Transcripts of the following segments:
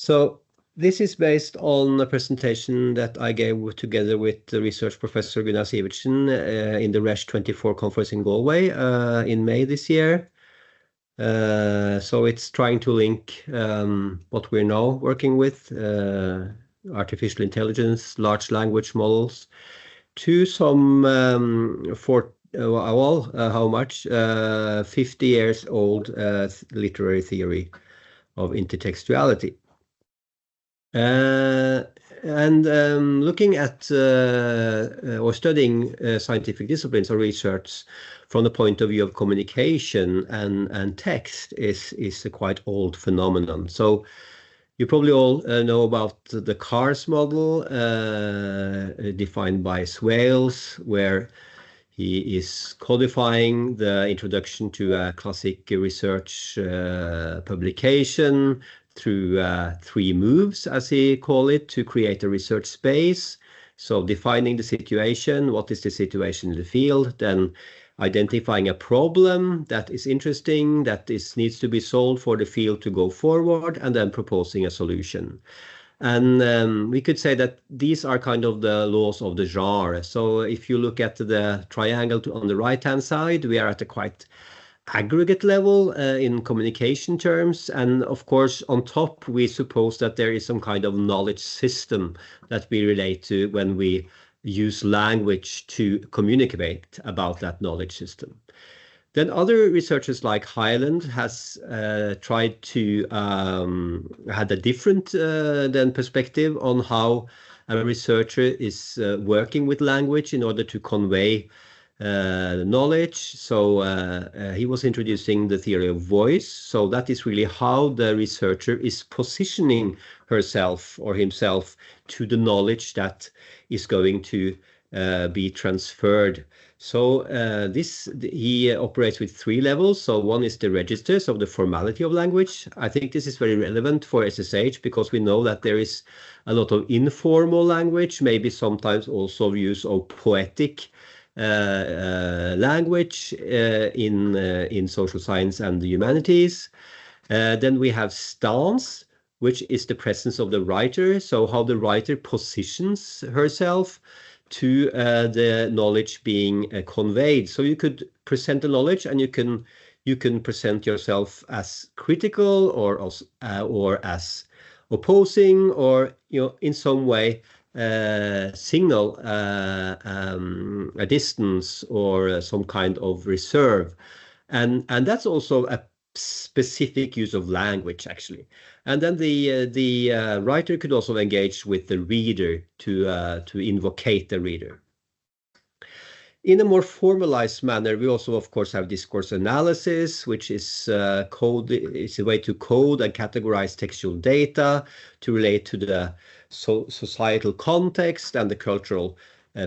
So this is based on a presentation that I gave together with the research professor Gunnar Sivertsen in the RESH 24 conference in Galway in May this year. So it's trying to link what we're now working with, artificial intelligence, large language models, to some how much 50 years old literary theory of intertextuality. Looking at or studying scientific disciplines or research from the point of view of communication and text is a quite old phenomenon. So you probably all know about the CARS model defined by Swales, where he is codifying the introduction to a classic research publication through 3 moves, as he call it, to create a research space. So defining the situation, what is the situation in the field, then identifying a problem that is interesting, that needs to be solved for the field to go forward, and then proposing a solution. And we could say that these are kind of the laws of the genre. So if you look at the triangle on the right-hand side, we are at a quite aggregate level in communication terms. And of course, on top, we suppose that there is some kind of knowledge system that we relate to when we use language to communicate about that knowledge system. Then other researchers like Hyland has tried to had a different then perspective on how a researcher is working with language in order to convey knowledge. So he was introducing the theory of voice. So that is really how the researcher is positioning herself or himself to the knowledge that is going to be transferred. So he operates with 3 levels. So one is the registers of the formality of language. I think this is very relevant for SSH because we know that there is a lot of informal language, maybe sometimes also use of poetic language in social science and the humanities. Then we have stance, which is the presence of the writer. So how the writer positions herself to the knowledge being conveyed. So you could present the knowledge, and you can present yourself as critical or as opposing, or in some way signal a distance or some kind of reserve, and that's also a specific use of language, actually. And then the writer could also engage with the reader to invocate the reader. In a more formalized manner, we also, of course, have discourse analysis, which is it's a way to code and categorize textual data to relate to the societal context and the cultural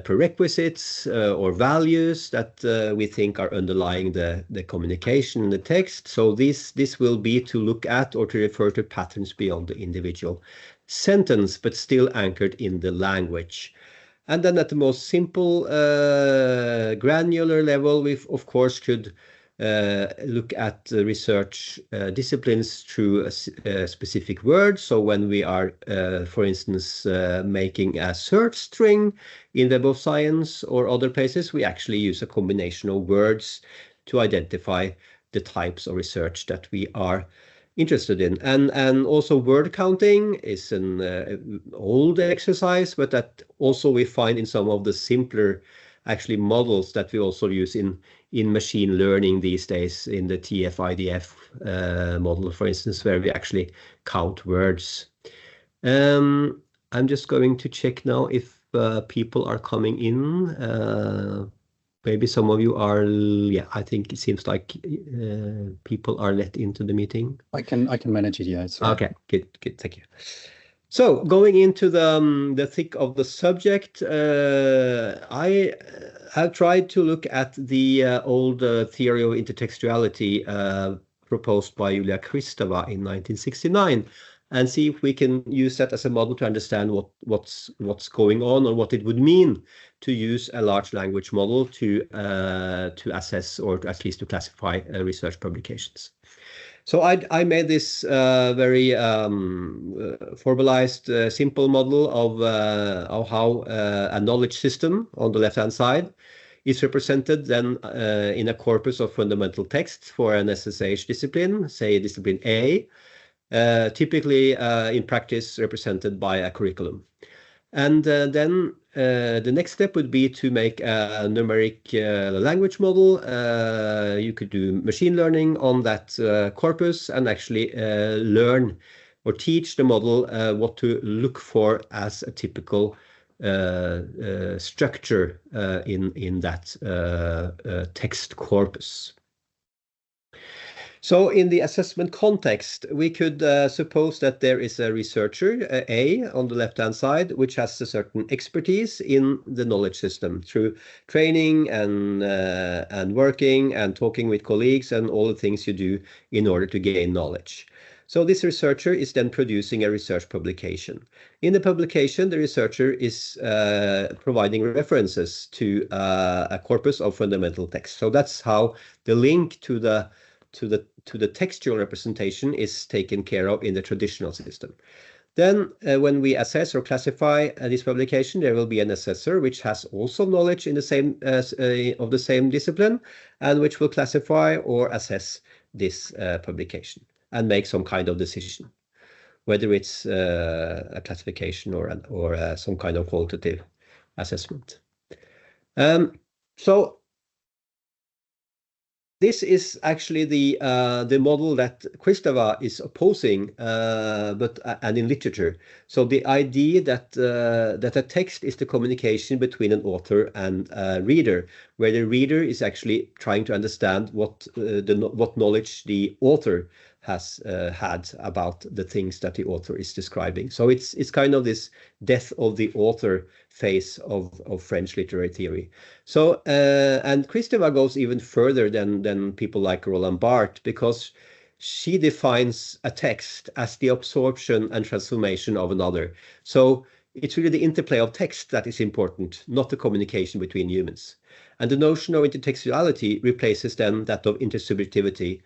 prerequisites or values that we think are underlying the communication in the text. So this will be to look at or to refer to patterns beyond the individual sentence, but still anchored in the language. And then at the most simple, granular level, we of course could look at research disciplines through specific words. So when we are, for instance, making a search string in Web of Science or other places, we actually use a combination of words to identify the types of research that we are interested in. And also word counting is an old exercise, but that also we find in some of the simpler actually models that we also use in machine learning these days, in the TF-IDF model, for instance, where we actually count words. I'm just going to check now if people are coming in. Maybe some of you are, yeah, I think it seems like people are let into the meeting. I can manage it, yeah. Okay, good, thank you. So going into the thick of the subject, I have tried to look at the old theory of intertextuality proposed by Julia Kristeva in 1969, and see if we can use that as a model to understand what's going on, or what it would mean to use a large language model to assess, or at least to classify research publications. So I made this very formalized, simple model of how a knowledge system on the left-hand side is represented then in a corpus of fundamental texts for an SSH discipline, say discipline A, typically in practice represented by a curriculum. And then the next step would be to make a numeric language model. You could do machine learning on that corpus and actually learn or teach the model what to look for as a typical structure in that text corpus. So in the assessment context, we could suppose that there is a researcher, A, on the left-hand side, which has a certain expertise in the knowledge system through training and working and talking with colleagues and all the things you do in order to gain knowledge. So this researcher is then producing a research publication. In the publication, the researcher is providing references to a corpus of fundamental text. So that's how the link to the textual representation is taken care of in the traditional system. Then when we assess or classify this publication, there will be an assessor which has also knowledge in the same of the same discipline and which will classify or assess this publication and make some kind of decision, whether it's a classification or some kind of qualitative assessment. So this is actually the model that Kristeva is opposing, and in literature. So the idea that a text is the communication between an author and a reader, where the reader is actually trying to understand what knowledge the author has had about the things that the author is describing. So it's kind of this death of the author phase of French literary theory. So and Kristeva goes even further than people like Roland Barthes, because she defines a text as the absorption and transformation of another. So it's really the interplay of text that is important, not the communication between humans. And the notion of intertextuality replaces then that of intersubjectivity.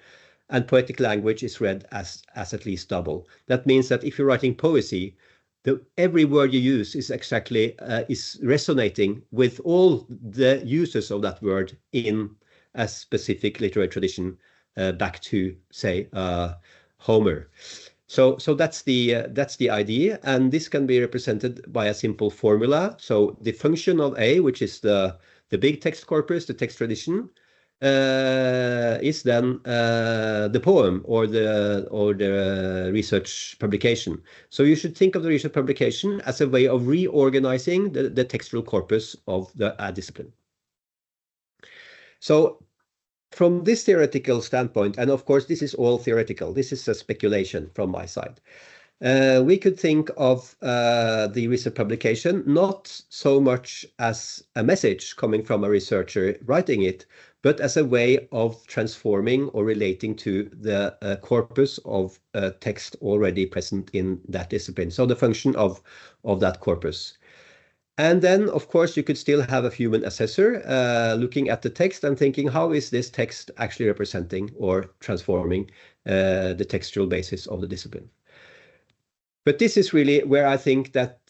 And poetic language is read as at least double. That means that if you're writing poesy, every word you use is exactly is resonating with all the uses of that word in a specific literary tradition, back to say Homer. So that's the idea, and this can be represented by a simple formula. So the function of A, which is the big text corpus, the text tradition, is then the poem or the research publication. So you should think of the research publication as a way of reorganizing the textual corpus of the discipline. So from this theoretical standpoint, and of course this is all theoretical, this is a speculation from my side, we could think of the research publication not so much as a message coming from a researcher writing it, but as a way of transforming or relating to the corpus of text already present in that discipline. So the function of that corpus. And then, of course, you could still have a human assessor looking at the text and thinking, how is this text actually representing or transforming the textual basis of the discipline? But this is really where I think that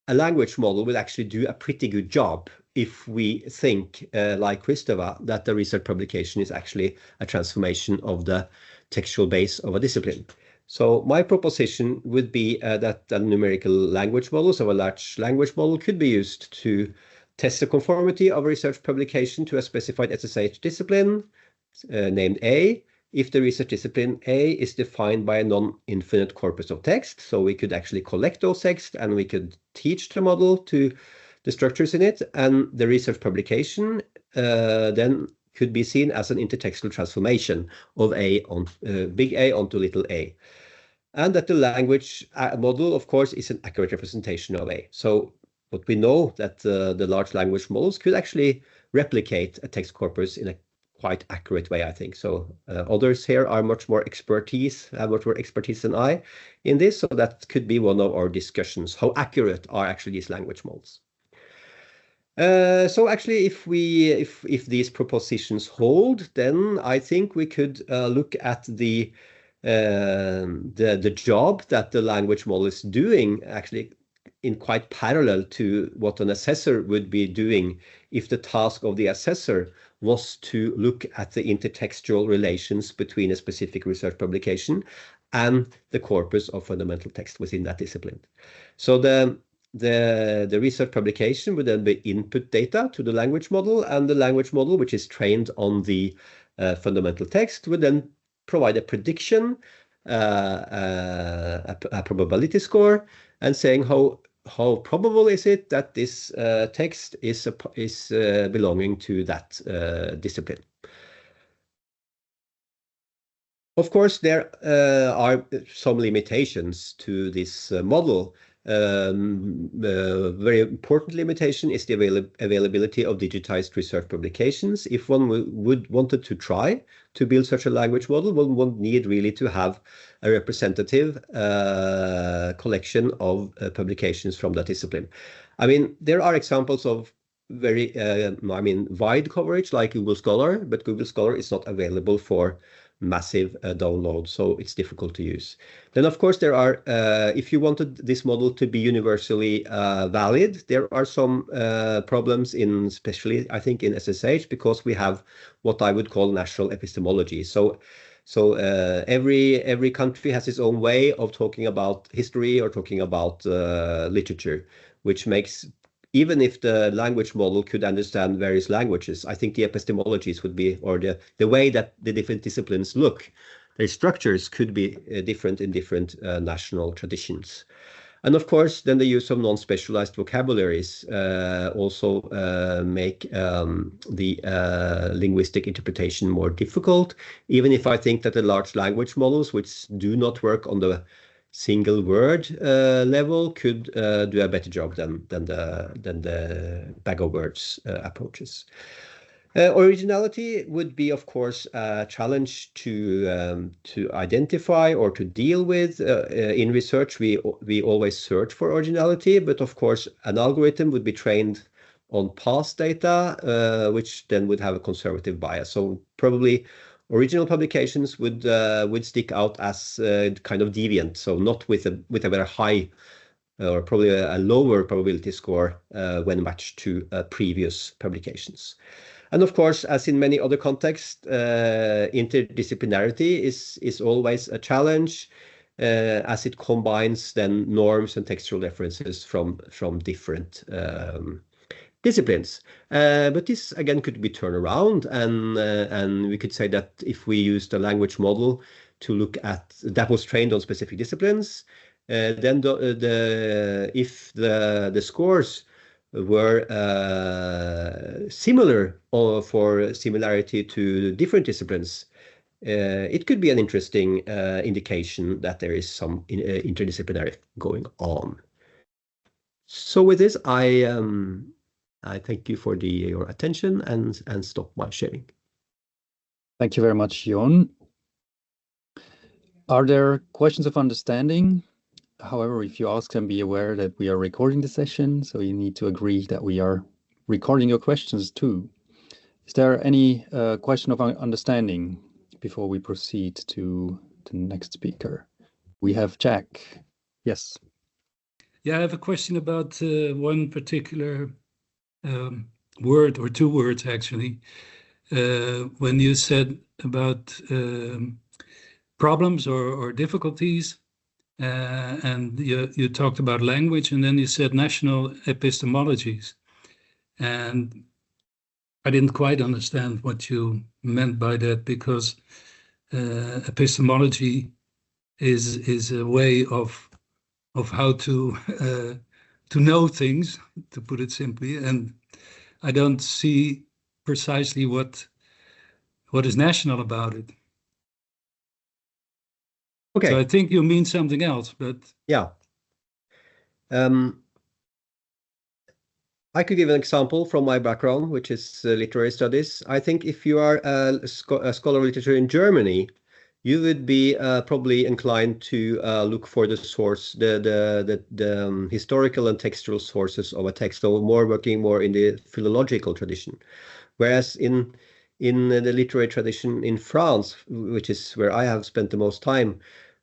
a language model will actually do a pretty good job if we think, like Kristeva, that the research publication is actually a transformation of the textual base of a discipline. So my proposition would be that a numerical language model, so a large language model, could be used to test the conformity of a research publication to a specified SSH discipline named A, if the research discipline A is defined by a non-infinite corpus of text. So we could actually collect those texts and we could teach the model to the structures in it, and the research publication then could be seen as an intertextual transformation of A on big A onto little a. And that the language model, of course, is an accurate representation of A. So what we know that the large language models could actually replicate a text corpus in a quite accurate way, I think. So others here are much more expertise than I in this. So that could be one of our discussions. How accurate are actually these language models? So actually, if these propositions hold, then I think we could look at the job that the language model is doing actually in quite parallel to what an assessor would be doing if the task of the assessor was to look at the intertextual relations between a specific research publication and the corpus of fundamental text within that discipline. So the research publication would then be input data to the language model, and the language model, which is trained on the fundamental text, would then provide a prediction, a probability score, and saying how probable is it that this text is belonging to that discipline. Of course, there are some limitations to this model. Very important limitation is the availability of digitized research publications. If one would wanted to try to build such a language model, one would need really to have a representative collection of publications from that discipline. I mean, there are examples of very, wide coverage like Google Scholar, but Google Scholar is not available for massive download, so it's difficult to use. Then, of course, there are, if you wanted this model to be universally valid, there are some problems in, especially, I think, in SSH, because we have what I would call national epistemology. So every country has its own way of talking about history or talking about literature, which makes, even if the language model could understand various languages, I think the epistemologies would be, or the way that the different disciplines look, their structures could be different in different national traditions. And of course, then the use of non-specialized vocabularies also make the linguistic interpretation more difficult, even if I think that the large language models, which do not work on the single word level, could do a better job than the bag of words approaches. Originality would be, of course, a challenge to identify or to deal with. In research, we always search for originality, but of course, an algorithm would be trained on past data, which then would have a conservative bias. So probably original publications would stick out as kind of deviant, so not with a very high or probably a lower probability score when matched to previous publications. And of course, as in many other contexts, interdisciplinarity is always a challenge, as it combines then norms and textual references from different disciplines. But this again could be turned around, and we could say that if we used a language model to look at that was trained on specific disciplines, then if the scores were similar or for similarity to different disciplines, it could be an interesting indication that there is some interdisciplinary going on. So with this, I thank you for your attention and stop my sharing. Thank you very much, Jon. Are there questions of understanding? However, if you ask them, be aware that we are recording the session, so you need to agree that we are recording your questions too. Is there any question of understanding before we proceed to the next speaker? We have Jack. Yes. Yeah, I have a question about one particular word, or two words actually. When you said about problems or difficulties, and you talked about language, and then you said national epistemologies. And I didn't quite understand what you meant by that, because epistemology is a way of how to know things, to put it simply, and I don't see precisely what is national about it. Okay. So I think you mean something else, but yeah. I could give an example from my background, which is literary studies. I think if you are a scholar of literature in Germany, you would be probably inclined to look for the source, the historical and textual sources of a text, so working more in the philological tradition. Whereas in the literary tradition in France, which is where I have spent the most time,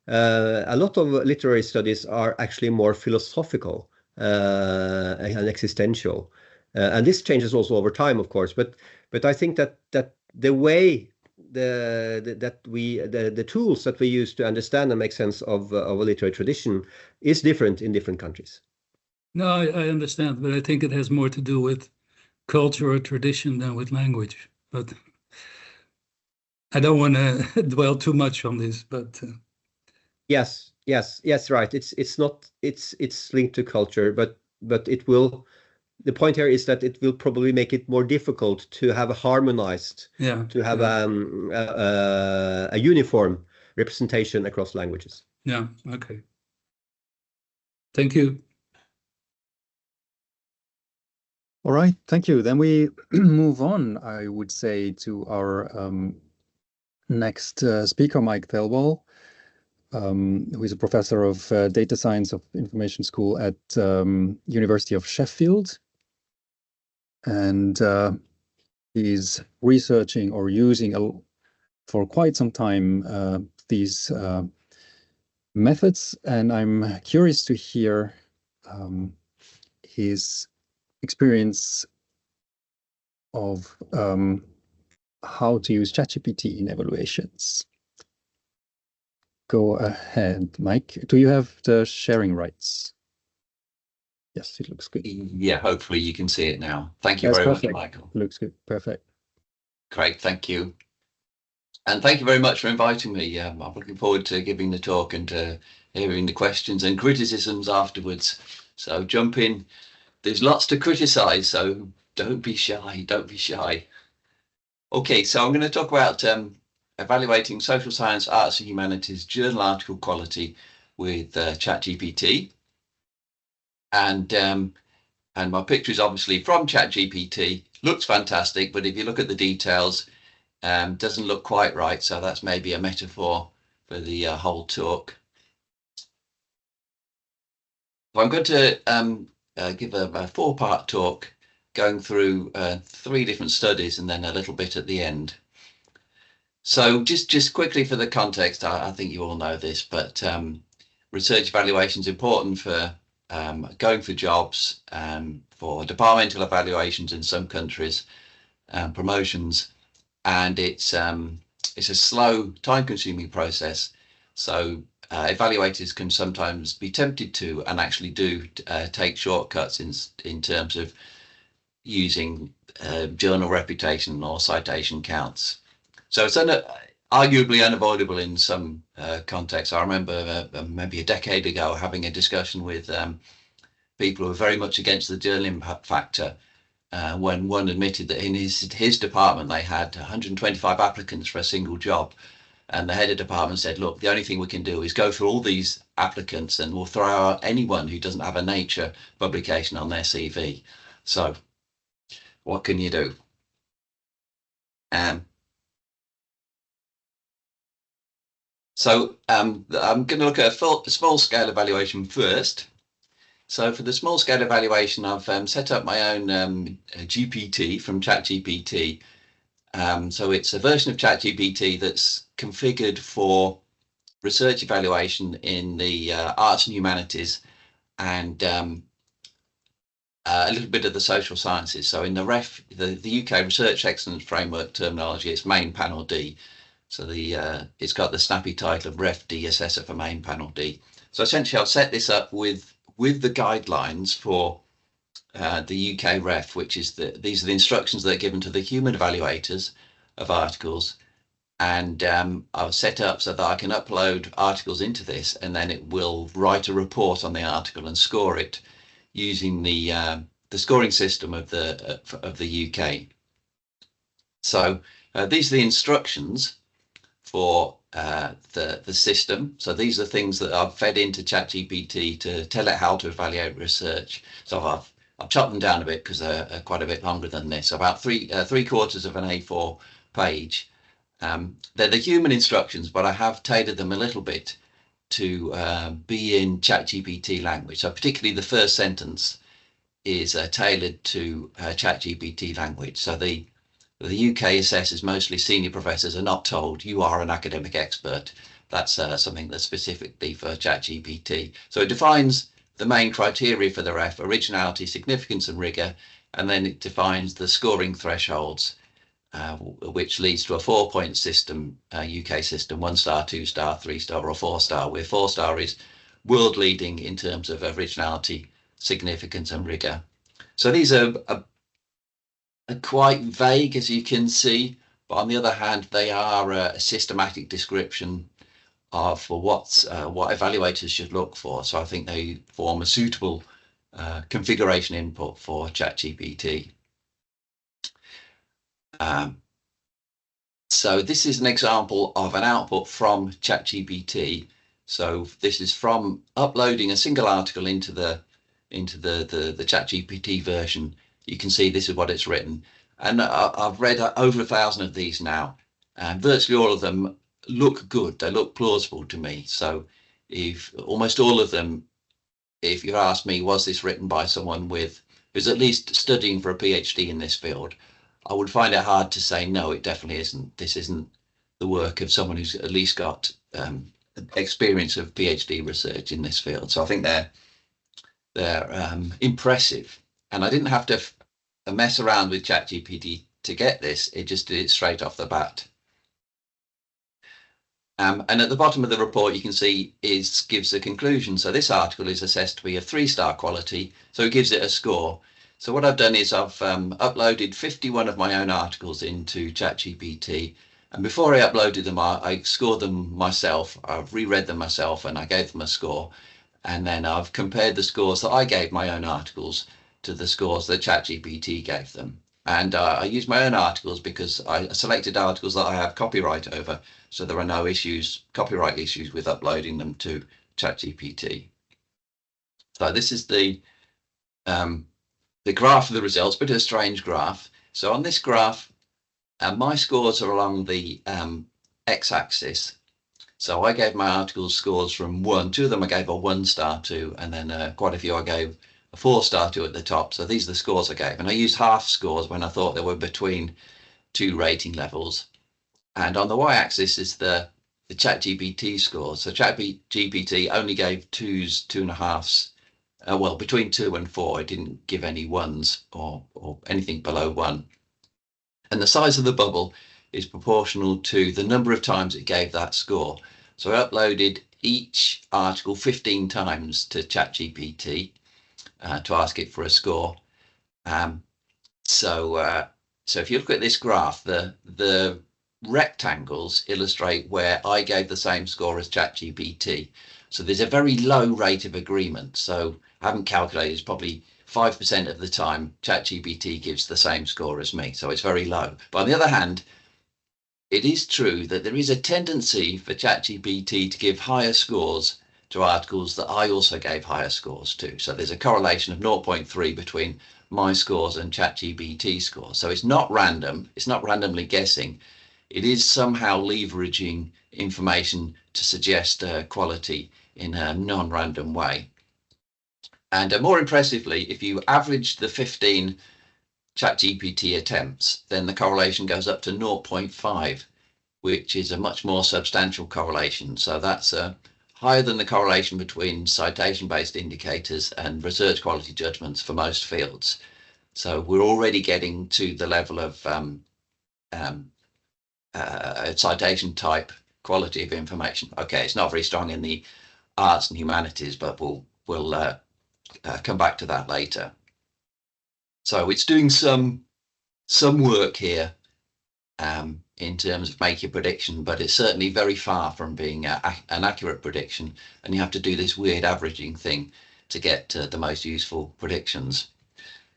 a lot of literary studies are actually more philosophical and existential. And this changes also over time, of course. But I think that the way the tools that we use to understand and make sense of a literary tradition is different in different countries. No, I understand, but I think it has more to do with culture or tradition than with language. But I don't want to dwell too much on this. But yes, right. It's linked to culture, but it will. The point here is that it will probably make it more difficult to have a harmonized, to have a uniform representation across languages. Yeah. Okay. Thank you. All right, thank you. Then we move on, I would say, to our next speaker, Mike Thelwall, who is a professor of data science of information school at University of Sheffield. And he's researching or using for quite some time these methods. And I'm curious to hear his experience of how to use ChatGPT in evaluations. Go ahead, Mike. Do you have the sharing rights? Yes, it looks good. Yeah, hopefully you can see it now. Thank you very much, Michael. Looks good. Perfect. Great, thank you. And thank you very much for inviting me. I'm looking forward to giving the talk and hearing the questions and criticisms afterwards. So jump in. There's lots to criticize, so don't be shy. Don't be shy. Okay, so I'm going to talk about evaluating social science, arts and humanities journal article quality with ChatGPT. And my picture is obviously from ChatGPT. Looks fantastic, but if you look at the details, doesn't look quite right. So that's maybe a metaphor for the whole talk. So I'm going to give a four-part talk going through 3 different studies and then a little bit at the end. So just quickly for the context, I think you all know this, but research evaluation is important for going for jobs, for departmental evaluations in some countries, promotions, and it's a slow, time-consuming process. So evaluators can sometimes be tempted to, and actually do, take shortcuts in terms of using journal reputation or citation counts. So it's arguably unavoidable in some contexts. I remember maybe a decade ago having a discussion with people who were very much against the journal impact factor when one admitted that in his department they had 125 applicants for a single job. And the head of department said, look, the only thing we can do is go through all these applicants and we'll throw out anyone who doesn't have a Nature publication on their CV. So what can you do? So I'm going to look at a small scale evaluation first. So for the small scale evaluation, I've set up my own GPT from ChatGPT. So it's a version of ChatGPT that's configured for research evaluation in the arts and humanities and a little bit of the social sciences. So in the UK Research Excellence Framework terminology, it's main panel D. So it's got the snappy title of Ref D Assessor for main panel D. So essentially I'll set this up with the guidelines for the UK Ref, which is these are the instructions that are given to the human evaluators of articles. And I'll set up so that I can upload articles into this, and then it will write a report on the article and score it using the scoring system of the UK. So these are the instructions for the system. So these are things that I've fed into ChatGPT to tell it how to evaluate research. So I've chopped them down a bit because they're quite a bit longer than this. About three quarters of an A4 page. They're the human instructions, but I have tailored them a little bit to be in ChatGPT language. So particularly the first sentence is tailored to ChatGPT language. So the UK assessors, mostly senior professors, are not told you are an academic expert. That's something that's specifically for ChatGPT. So it defines the main criteria for the ref: originality, significance and rigor, and then it defines the scoring thresholds, which leads to a 4-point system, UK system: 1 star, 2 star, 3 star or 4 star, where 4 star is world leading in terms of originality, significance and rigor. So these are quite vague, as you can see, but on the other hand, they are a systematic description of what evaluators should look for. So I think they form a suitable configuration input for ChatGPT. So this is an example of an output from ChatGPT. So this is from uploading a single article into the ChatGPT version. You can see this is what it's written, and I've read over 1,000 of these now, and virtually all of them look good. They look plausible to me. So if almost all of them, if you ask me, was this written by someone who's at least studying for a PhD in this field, I would find it hard to say no, it definitely isn't. This isn't the work of someone who's at least got experience of PhD research in this field. So I think they're impressive, and I didn't have to mess around with ChatGPT to get this. It just did it straight off the bat. And at the bottom of the report, you can see gives a conclusion. So this article is assessed to be a 3-star quality, so it gives it a score. So what I've done is I've uploaded 51 of my own articles into ChatGPT, and before I uploaded them, I scored them myself. I've reread them myself, and I gave them a score. And then I've compared the scores that I gave my own articles to the scores that ChatGPT gave them. And I used my own articles because I selected articles that I have copyright over, so there are no copyright issues with uploading them to ChatGPT. So this is the graph of the results, but a strange graph. So on this graph, my scores are along the x-axis. So I gave my articles scores from 1. 2 of them I gave a 1-star to, and then quite a few I gave a 4-star to at the top. So these are the scores I gave, and I used half scores when I thought they were between 2 rating levels. And on the y-axis is the ChatGPT scores. So ChatGPT only gave 2s, 2.5s. Well, between 2 and 4, it didn't give any 1s or anything below 1. And the size of the bubble is proportional to the number of times it gave that score. So I uploaded each article 15 times to ChatGPT to ask it for a score. So if you look at this graph, the rectangles illustrate where I gave the same score as ChatGPT. So there's a very low rate of agreement. So I haven't calculated, it's probably 5% of the time ChatGPT gives the same score as me. So it's very low. But on the other hand, it is true that there is a tendency for ChatGPT to give higher scores to articles that I also gave higher scores to. So there's a correlation of 0.3 between my scores and ChatGPT scores. So it's not random. It's not randomly guessing. It is somehow leveraging information to suggest quality in a non-random way. And more impressively, if you average the 15 ChatGPT attempts, then the correlation goes up to 0.5, which is a much more substantial correlation. So that's higher than the correlation between citation-based indicators and research quality judgments for most fields. So we're already getting to the level of citation type quality of information. Okay, it's not very strong in the arts and humanities, but we'll come back to that later. So it's doing some work here in terms of making a prediction, but it's certainly very far from being an accurate prediction, and you have to do this weird averaging thing to get the most useful predictions.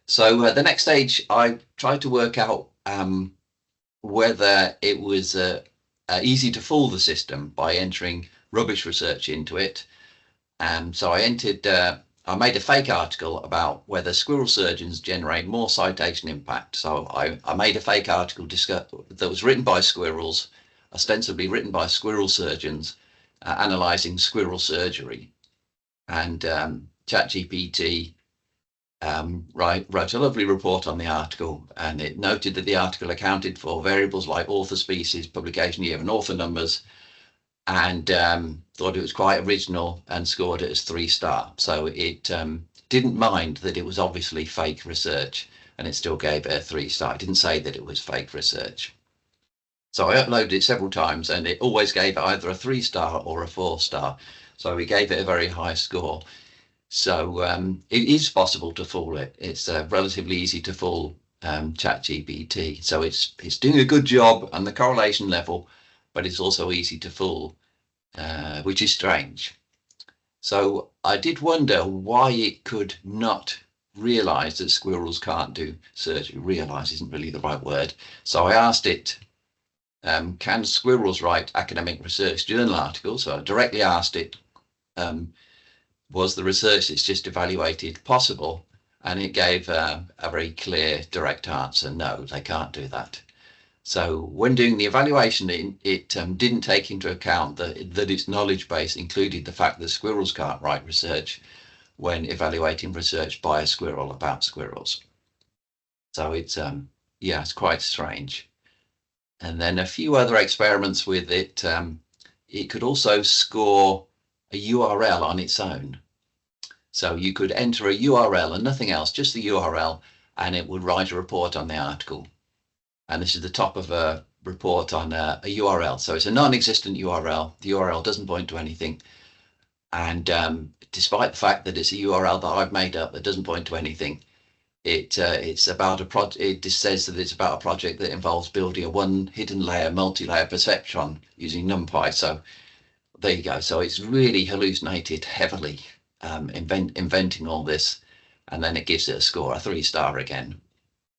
So the next stage, I tried to work out whether it was easy to fool the system by entering rubbish research into it. So I made a fake article about whether squirrel surgeons generate more citation impact. So I made a fake article that was written by squirrels ostensibly written by squirrel surgeons, analysing squirrel surgery. And ChatGPT wrote a lovely report on the article, and it noted that the article accounted for variables like author, species, publication year, and author numbers, and thought it was quite original and scored it as 3-star. So it didn't mind that it was obviously fake research, and it still gave it a 3-star. It didn't say that it was fake research. So I uploaded it several times, and it always gave it either a 3-star or a 4-star. So we gave it a very high score. So it is possible to fool it. It's relatively easy to fool ChatGPT. So it's doing a good job on the correlation level, but it's also easy to fool, which is strange. So I did wonder why it could not realise that squirrels can't do surgery. Realise isn't really the right word. So I asked it, can squirrels write academic research journal articles? So I directly asked it, was the research that's just evaluated possible? And it gave a very clear, direct answer. No, they can't do that. So when doing the evaluation, it didn't take into account that its knowledge base included the fact that squirrels can't write research when evaluating research by a squirrel about squirrels. So it's, yeah, it's quite strange. And then a few other experiments with it. It could also score a URL on its own. So you could enter a URL and nothing else, just the URL, and it would write a report on the article. And this is the top of a report on a URL. So it's a non-existent URL. The URL doesn't point to anything. And despite the fact that it's a URL that I've made up that doesn't point to anything, it's about a project. It just says that it's about a project that involves building a one hidden layer multi-layer perceptron using NumPy. So there you go. So it's really hallucinated heavily, inventing all this, and then it gives it a score, a 3-star again.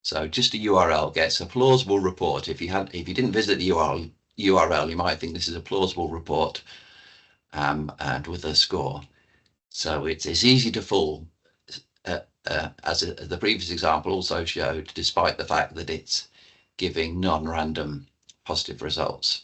So just a URL gets a plausible report. If you didn't visit the URL, you might think this is a plausible report, and with a score. So it's easy to fool, as the previous example also showed, despite the fact that it's giving non-random positive results.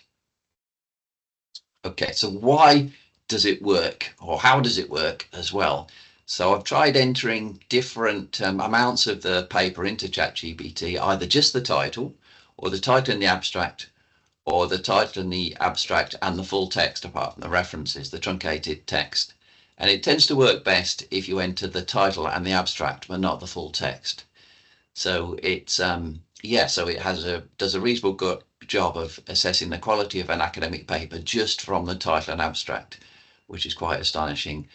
Okay, so why does it work, or how does it work as well? So I've tried entering different amounts of the paper into ChatGPT, either just the title, or the title and the abstract, or the title and the abstract and the full text apart from the references, the truncated text. And it tends to work best if you enter the title and the abstract, but not the full text. So it's, yeah, so it does a reasonable good job of assessing the quality of an academic paper just from the title and abstract, which is quite astonishing.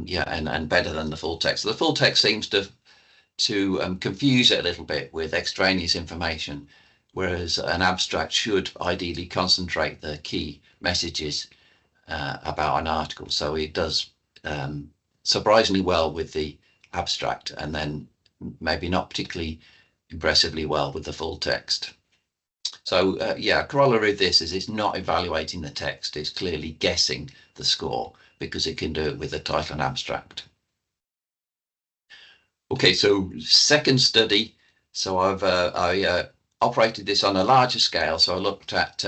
Yeah, and better than the full text. The full text seems to confuse it a little bit with extraneous information, whereas an abstract should ideally concentrate the key messages about an article. So it does surprisingly well with the abstract, and then maybe not particularly impressively well with the full text. So yeah, corollary of this is it's not evaluating the text, it's clearly guessing the score, because it can do it with a title and abstract. Okay, so second study. So I operated this on a larger scale. So I looked at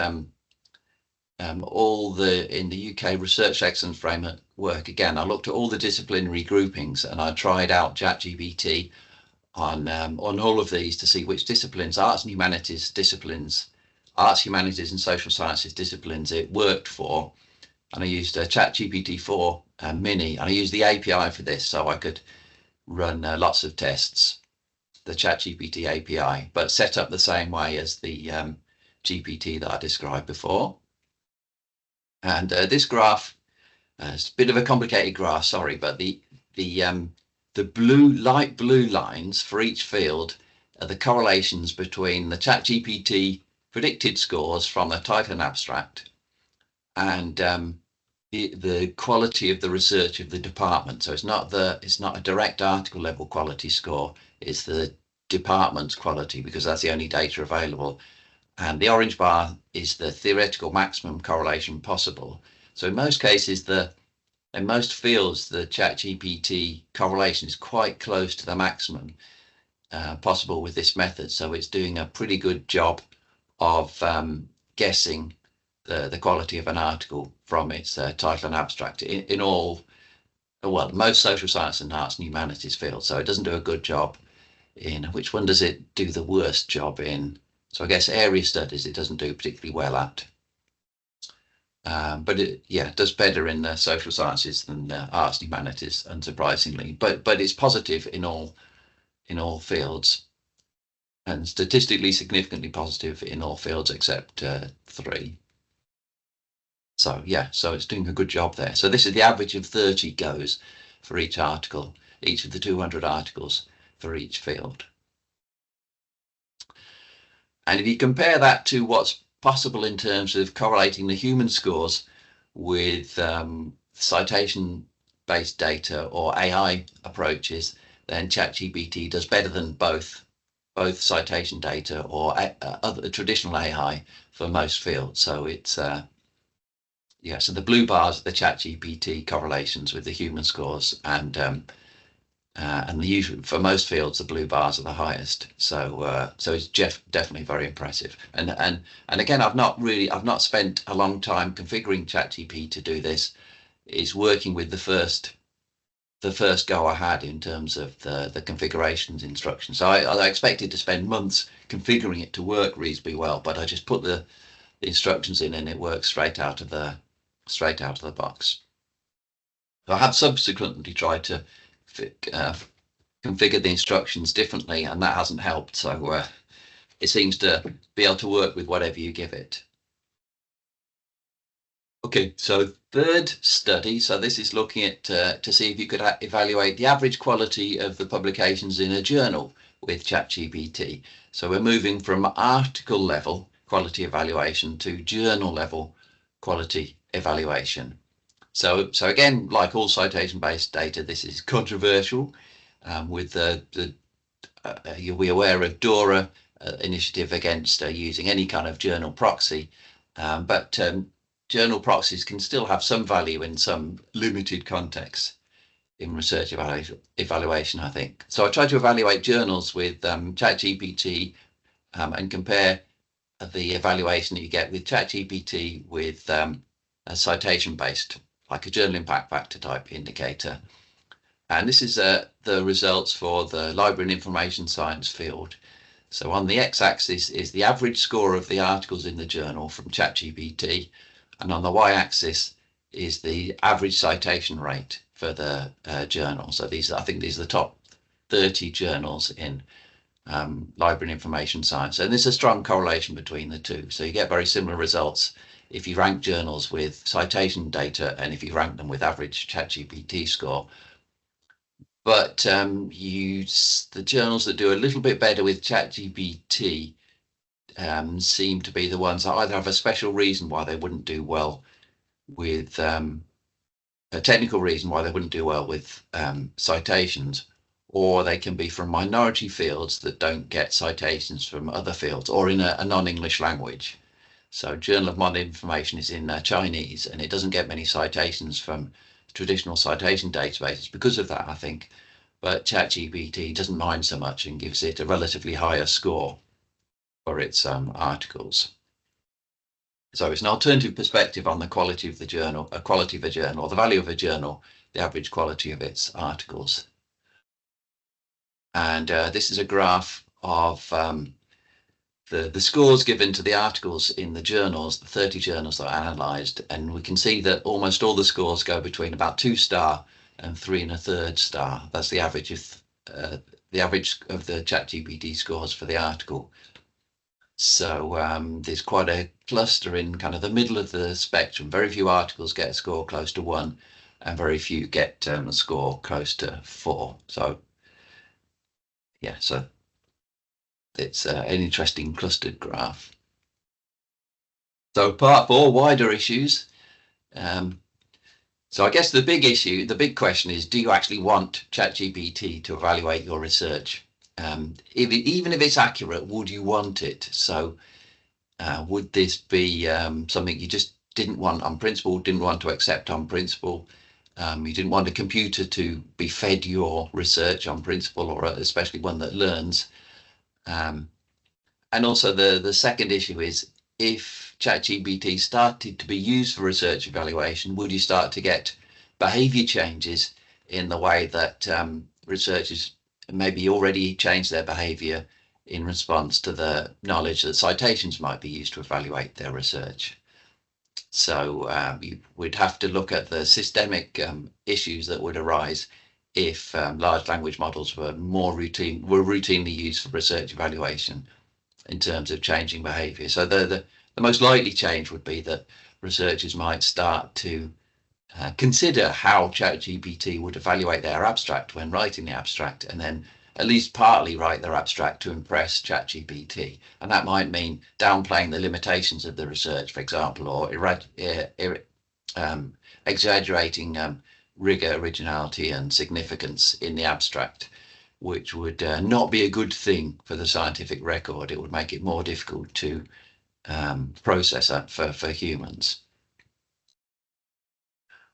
all in the UK Research Excellence Framework. Again, I looked at all the disciplinary groupings, and I tried out ChatGPT on all of these to see which disciplines, arts and humanities disciplines, arts, humanities and social sciences disciplines it worked for. And I used a ChatGPT 4 mini, and I used the API for this, so I could run lots of tests, the ChatGPT API, but set up the same way as the GPT that I described before. And this graph, it's a bit of a complicated graph, sorry, but the light blue lines for each field are the correlations between the ChatGPT predicted scores from the title and abstract and the quality of the research of the department. So it's not a direct article level quality score, it's the department's quality, because that's the only data available. And the orange bar is the theoretical maximum correlation possible. So in most cases, in most fields, the ChatGPT correlation is quite close to the maximum possible with this method. So it's doing a pretty good job of guessing the quality of an article from its title and abstract in all, well, most social science and arts and humanities fields. So it doesn't do a good job in, which one does it do the worst job in? So I guess area studies it doesn't do particularly well at. But it does better in the social sciences than arts and humanities, unsurprisingly. But it's positive in all fields, and statistically significantly positive in all fields except 3. So so it's doing a good job there. So this is the average of 30 goes for each article, each of the 200 articles for each field. And if you compare that to what's possible in terms of correlating the human scores with citation-based data or AI approaches, then ChatGPT does better than both citation data or other traditional AI for most fields. So it's so the blue bars are the ChatGPT correlations with the human scores, and the usual for most fields the blue bars are the highest. So it's definitely very impressive. And again, I've not spent a long time configuring ChatGPT to do this. It's working with the first go I had in terms of the configurations instructions. So I expected to spend months configuring it to work reasonably well, but I just put the instructions in and it works straight out of the box. So I have subsequently tried to configure the instructions differently, and that hasn't helped. So it seems to be able to work with whatever you give it. Okay, so third study. So this is looking at to see if you could evaluate the average quality of the publications in a journal with ChatGPT. So we're moving from article level quality evaluation to journal level quality evaluation. So again, like all citation-based data, this is controversial. With you'll be aware of DORA initiative against using any kind of journal proxy, but journal proxies can still have some value in some limited contexts in research evaluation, I think. So I tried to evaluate journals with ChatGPT and compare the evaluation that you get with ChatGPT with a citation-based, like a journal impact factor type indicator. And this is the results for the library and information science field. So on the x-axis is the average score of the articles in the journal from ChatGPT, and on the y-axis is the average citation rate for the journal. So I think these are the top 30 journals in library and information science, and there's a strong correlation between the two. So you get very similar results if you rank journals with citation data and if you rank them with average ChatGPT score. But the journals that do a little bit better with ChatGPT seem to be the ones that either have a special reason why they wouldn't do well with a technical reason why they wouldn't do well with citations, or they can be from minority fields that don't get citations from other fields or in a non-English language. So Journal of Modern Information is in Chinese, and it doesn't get many citations from traditional citation databases because of that, I think. But ChatGPT doesn't mind so much and gives it a relatively higher score for its articles. So it's an alternative perspective on the quality of the journal, the value of a journal, the average quality of its articles. And this is a graph of the scores given to the articles in the journals, the 30 journals that are analysed, and we can see that almost all the scores go between about 2-star and 3 1/3 star. That's the average of the ChatGPT scores for the article. So there's quite a cluster in kind of the middle of the spectrum. Very few articles get a score close to 1, and very few get a score close to 4. So so it's an interesting clustered graph. So part 4, wider issues. So I guess the big question is, do you actually want ChatGPT to evaluate your research? Even if it's accurate, would you want it? So would this be something you just didn't want on principle, didn't want to accept on principle? You didn't want a computer to be fed your research on principle, or especially one that learns. And also the second issue is if ChatGPT started to be used for research evaluation, would you start to get behavior changes in the way that researchers maybe already changed their behavior in response to the knowledge that citations might be used to evaluate their research? So you would have to look at the systemic issues that would arise if large language models were routinely used for research evaluation in terms of changing behavior. So the most likely change would be that researchers might start to consider how ChatGPT would evaluate their abstract when writing the abstract, and then at least partly write their abstract to impress ChatGPT. And that might mean downplaying the limitations of the research, for example, or exaggerating rigor, originality, and significance in the abstract, which would not be a good thing for the scientific record. It would make it more difficult to process that for humans.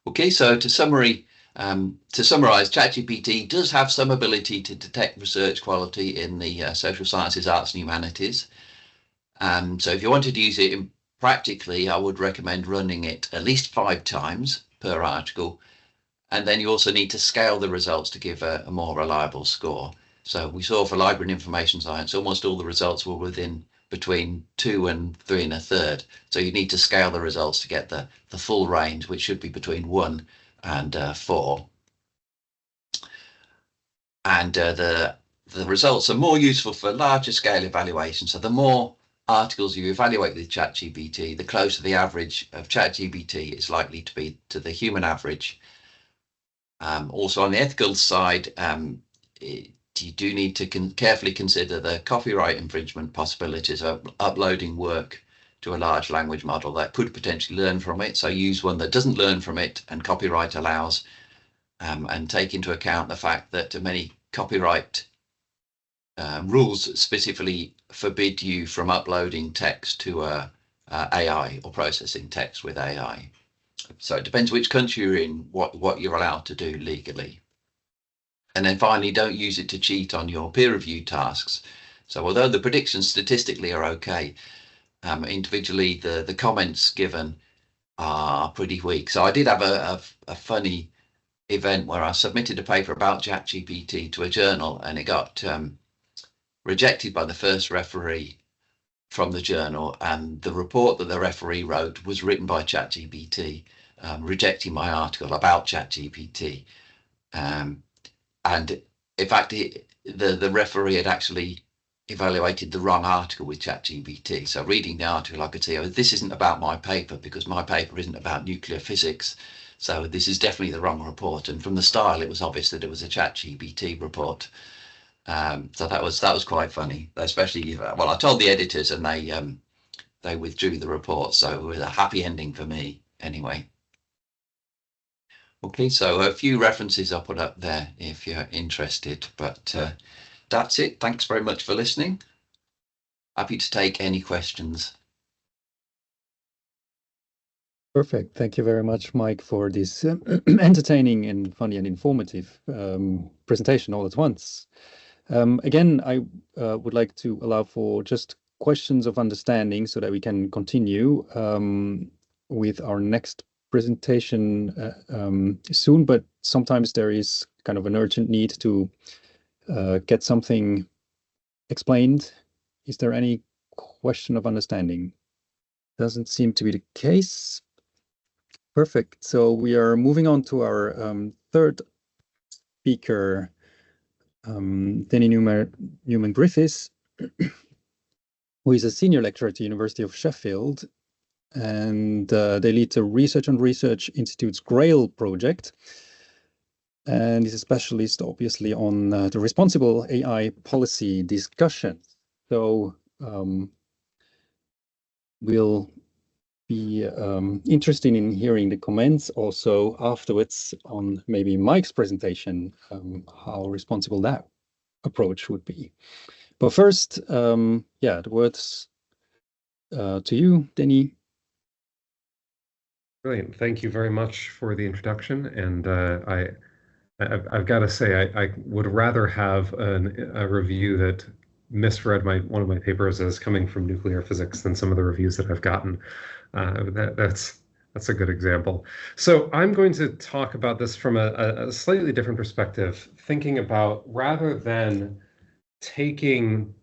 Okay, so to summarize, ChatGPT does have some ability to detect research quality in the social sciences, arts, and humanities. So if you wanted to use it practically, I would recommend running it at least 5 times per article. And then you also need to scale the results to give a more reliable score. So we saw for library and information science, almost all the results were within between 2 and 3 1/3. So you need to scale the results to get the full range, which should be between 1 and 4. And the results are more useful for larger scale evaluation. So the more articles you evaluate with ChatGPT, the closer the average of ChatGPT is likely to be to the human average. Also on the ethical side, you do need to carefully consider the copyright infringement possibilities of uploading work to a large language model that could potentially learn from it. So use one that doesn't learn from it and copyright allows, and take into account the fact that many copyright rules specifically forbid you from uploading text to AI or processing text with AI. So it depends which country you're in, what you're allowed to do legally. And then finally, don't use it to cheat on your peer-reviewed tasks. So although the predictions statistically are okay, individually the comments given are pretty weak. So I did have a funny event where I submitted a paper about ChatGPT to a journal, and it got rejected by the first referee from the journal, and the report that the referee wrote was written by ChatGPT, rejecting my article about ChatGPT. And in fact, the referee had actually evaluated the wrong article with ChatGPT. So reading the article, I could see, oh, this isn't about my paper, because my paper isn't about nuclear physics. So this is definitely the wrong report. And from the style, it was obvious that it was a ChatGPT report. So that was quite funny, especially, well, I told the editors and they withdrew the report. So it was a happy ending for me anyway. Okay, so a few references I'll put up there if you're interested, but that's it. Thanks very much for listening. Happy to take any questions. Perfect. Thank you very much, Mike, for this entertaining and funny and informative presentation all at once. Again, I would like to allow for just questions of understanding so that we can continue with our next presentation soon, but sometimes there is kind of an urgent need to get something explained. Is there any question of understanding? Doesn't seem to be the case. Perfect. So we are moving on to our third speaker, Denny Newman-Griffiths, who is a senior lecturer at the University of Sheffield, and they lead the Research on Research Institute's GRAIL project, and is a specialist, obviously, on the responsible AI policy discussions. So we'll be interested in hearing the comments also afterwards on maybe Mike's presentation, how responsible that approach would be. But first, yeah, the words to you, Denny. Brilliant. Thank you very much for the introduction. And I've got to say, I would rather have a review that misread one of my papers as coming from nuclear physics than some of the reviews that I've gotten. That's a good example. So I'm going to talk about this from a slightly different perspective, thinking about rather than taking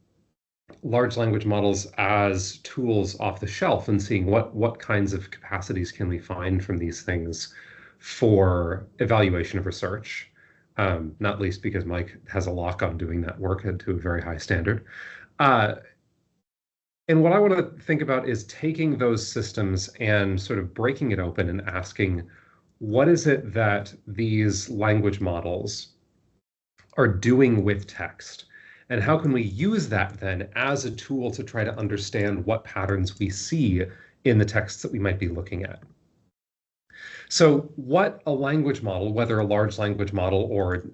large language models as tools off the shelf and seeing what kinds of capacities can we find from these things for evaluation of research, not least because Mike has a lock on doing that work to a very high standard. And what I want to think about is taking those systems and sort of breaking it open and asking, what is it that these language models are doing with text? And how can we use that then as a tool to try to understand what patterns we see in the texts that we might be looking at? So what a language model, whether a large language model or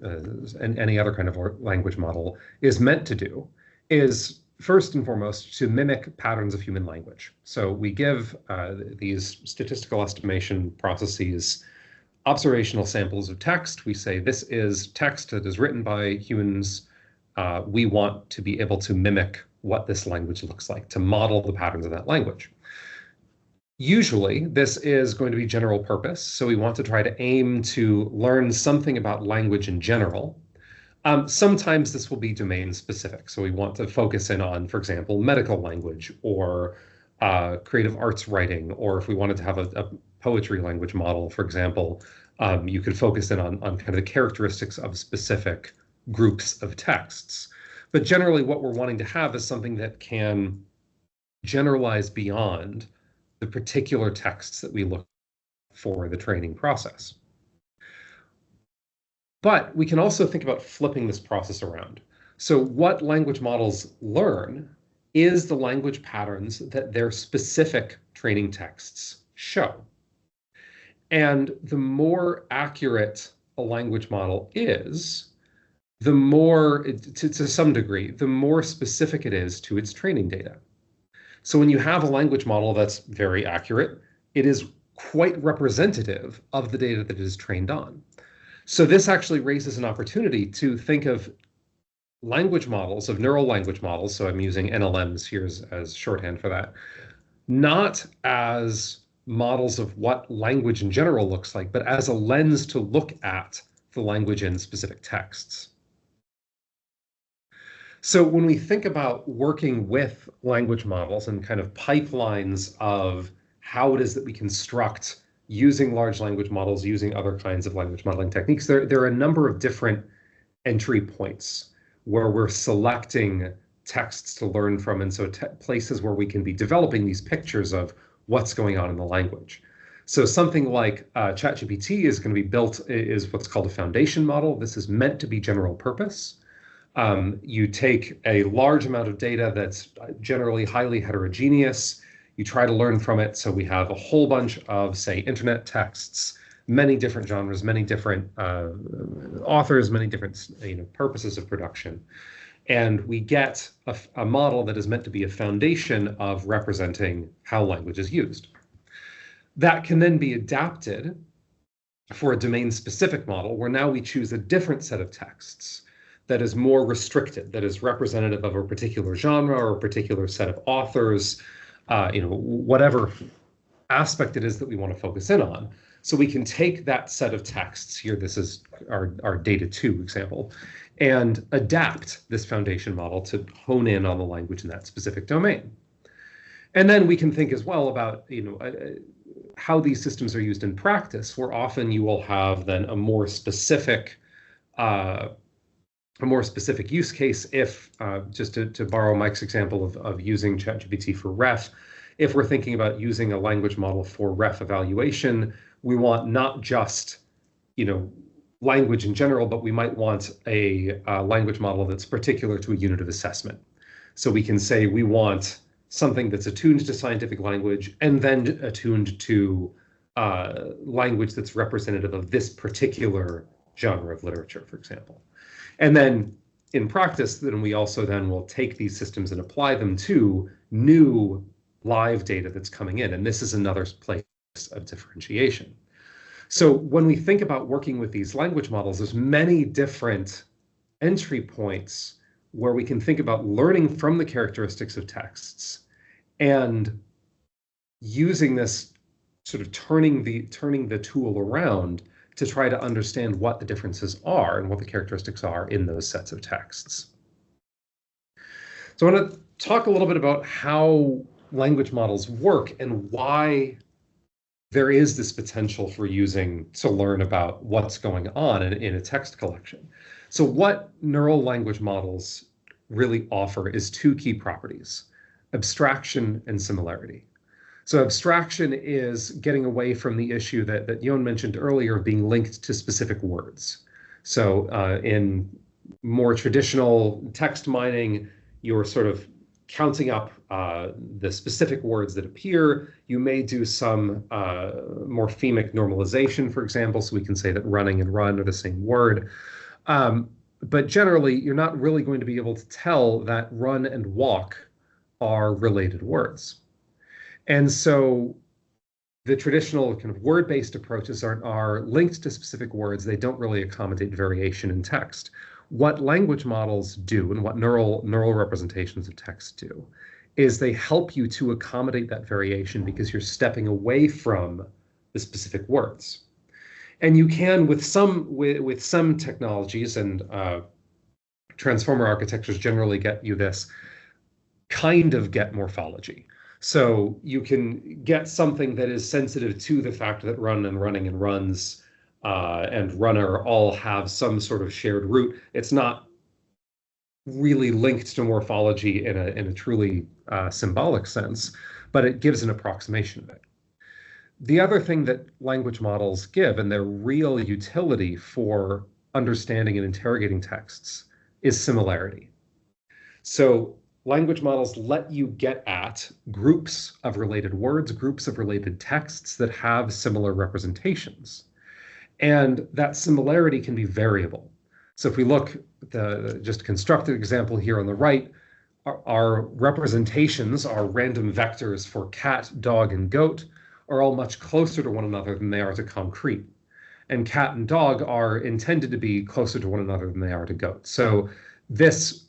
any other kind of language model, is meant to do is first and foremost to mimic patterns of human language. So we give these statistical estimation processes observational samples of text. We say this is text that is written by humans. We want to be able to mimic what this language looks like, to model the patterns of that language. Usually, this is going to be general purpose, so we want to try to aim to learn something about language in general. Sometimes this will be domain specific, so we want to focus in on, for example, medical language or creative arts writing, or if we wanted to have a poetry language model, for example, you could focus in on kind of the characteristics of specific groups of texts. But generally what we're wanting to have is something that can generalize beyond the particular texts that we look for in the training process. But we can also think about flipping this process around. So what language models learn is the language patterns that their specific training texts show. And the more accurate a language model is, the more, to some degree, the more specific it is to its training data. So when you have a language model that's very accurate, it is quite representative of the data that it is trained on. So this actually raises an opportunity to think of language models, of neural language models, so I'm using LLMs here as shorthand for that, not as models of what language in general looks like, but as a lens to look at the language in specific texts. So when we think about working with language models and kind of pipelines of how it is that we construct using large language models, using other kinds of language modeling techniques, there are a number of different entry points where we're selecting texts to learn from, and so places where we can be developing these pictures of what's going on in the language. So something like ChatGPT is going to be built, is what's called a foundation model. This is meant to be general purpose. You take a large amount of data that's generally highly heterogeneous. You try to learn from it. So we have a whole bunch of, say, internet texts, many different genres, many different authors, many different purposes of production. And we get a model that is meant to be a foundation of representing how language is used. That can then be adapted for a domain-specific model, where now we choose a different set of texts that is more restricted, that is representative of a particular genre or a particular set of authors, whatever aspect it is that we want to focus in on. So we can take that set of texts here, this is our data 2 example, and adapt this foundation model to hone in on the language in that specific domain. And then we can think as well about how these systems are used in practice, where often you will have then a more specific use case. If just to borrow Mike's example of using ChatGPT for ref, if we're thinking about using a language model for ref evaluation, we want not just language in general, but we might want a language model that's particular to a unit of assessment. So we can say we want something that's attuned to scientific language and then attuned to language that's representative of this particular genre of literature, for example. And then in practice, then we also then will take these systems and apply them to new live data that's coming in. And this is another place of differentiation. So when we think about working with these language models, there's many different entry points where we can think about learning from the characteristics of texts and using this, sort of turning the tool around to try to understand what the differences are and what the characteristics are in those sets of texts. So I want to talk a little bit about how language models work and why there is this potential for using to learn about what's going on in a text collection. So what neural language models really offer is two key properties: abstraction and similarity. So abstraction is getting away from the issue that Jon mentioned earlier of being linked to specific words. So in more traditional text mining, you're sort of counting up the specific words that appear. You may do some morphemic normalization, for example, so we can say that running and run are the same word. But generally, you're not really going to be able to tell that run and walk are related words. And so the traditional kind of word-based approaches are linked to specific words. They don't really accommodate variation in text. What language models do, and what neural representations of text do, is they help you to accommodate that variation because you're stepping away from the specific words. And you can, with some technologies, and transformer architectures generally get you this, kind of get morphology. So you can get something that is sensitive to the fact that run and running and runs and runner all have some sort of shared root. It's not really linked to morphology in a truly symbolic sense, but it gives an approximation of it. The other thing that language models give, and their real utility for understanding and interrogating texts, is similarity. So language models let you get at groups of related words, groups of related texts that have similar representations. And that similarity can be variable. So if we look at the just constructed example here on the right, our representations, our random vectors for cat, dog, and goat are all much closer to one another than they are to concrete. And cat and dog are intended to be closer to one another than they are to goat. So this